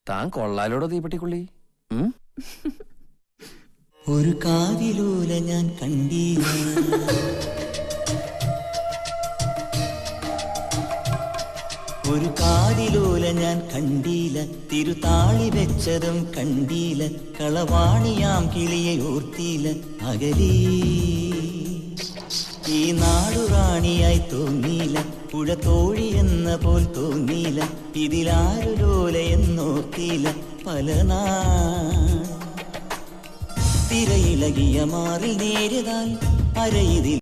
താൻ കൊള്ളാലോടോ തീപ്പെട്ടിക്കുള്ളി. ഒരു കാതിലൂല ഞാൻ കണ്ടീല, ഒരു കാതിലൂല ഞാൻ കണ്ടീല, തിരുതാളി വെച്ചതും കണ്ടീല, കളവാണിയാം കിളിയെ ഓർത്തീല. അകലീ ഈ നാടുറാണിയായി തോന്നീല, പുഴ തോഴി എന്ന പോൽ തോന്നീല, ഇതിലാരു ലോല എന്നോർത്തീല. പല തിരയിളകിയ മാറിൽ നേരിതാൽ അരയിതിൽ